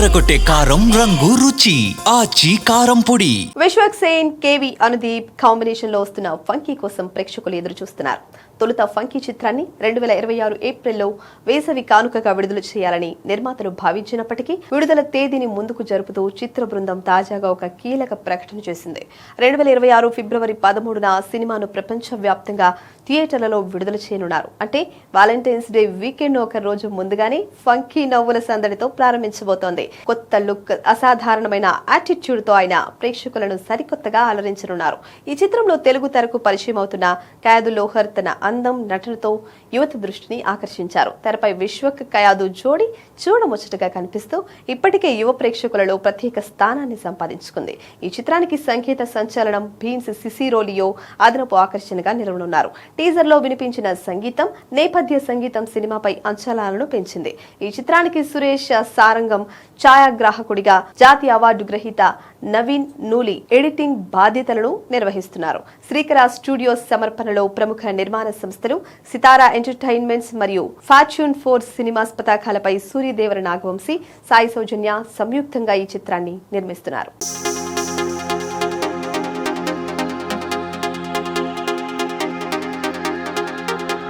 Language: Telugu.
అదరకొట్టే కారం రంగు రుచి ఆచి కారం పొడి. విశ్వక్ సేన్ కేవి అనుదీప్ కాంబినేషన్ లో వస్తున్న ఫంకీ కోసం ప్రేక్షకులు ఎదురు చూస్తున్నారు. తొలుత ఫంకీ చిత్రాన్ని 2026 ఏప్రిల్లో వేసవి కానుకగా విడుదల చేయాలని నిర్మాతలు భావించినప్పటికీ విడుదల తేదీని ముందుకు జరుపుతూ చిత్ర బృందం తాజాగా ఒక కీలక ప్రకటన చేసింది. 2026 ఫిబ్రవరి 13న సినిమాను ప్రపంచవ్యాప్తంగా థియేటర్లలో విడుదల చేయనున్నారు. అంటే వాలంటైన్స్ డే వీకెండ్ ఒక రోజు ముందుగానే ఫంకీ నవ్వుల సందడితో ప్రారంభించబోతోంది. కొత్త లుక్, అసాధారణమైన యాటిట్యూడ్ తో ఆయన ప్రేక్షకులను సరికొత్తగా అలరించనున్నారు. ఈ చిత్రంలో తెలుగు తెరకు పరిచయం అవుతున్న కయాదు లోహర్ తన అందం, నటనతో యువత దృష్టిని ఆకర్షించారు. తెరపై విశ్వక్ కయాదు జోడి చూడముచ్చటగా కనిపిస్తూ ఇప్పటికే యువ ప్రేక్షకులలో ప్రత్యేక స్థానాన్ని సంపాదించుకుంది. ఈ చిత్రానికి సంగీత సంచలనం భీమ్స్ సిసిరోలియో అదనపు ఆకర్షణగా నిలవనున్నారు. టీజర్ లో వినిపించిన సంగీతం, నేపథ్య సంగీతం సినిమాపై అంచనాలను పెంచింది. ఈ చిత్రానికి సురేష్ సారంగం ఛాయాగ్రాహకుడిగా, జాతీయ అవార్డు గ్రహీత నవీన్ నూలి ఎడిటింగ్ బాధ్యతలను నిర్వహిస్తున్నారు. శ్రీకర స్టూడియోస్ సమర్పణలో ప్రముఖ నిర్మాణ సంస్థలు సితారా ఎంటర్టైన్మెంట్స్ మరియు ఫార్చ్యూన్ 4 సినిమాస్ పతాకాలపై సూర్యదేవర నాగవంశీ, సాయి సౌజన్య సంయుక్తంగా ఈ చిత్రాన్ని నిర్మిస్తున్నారు.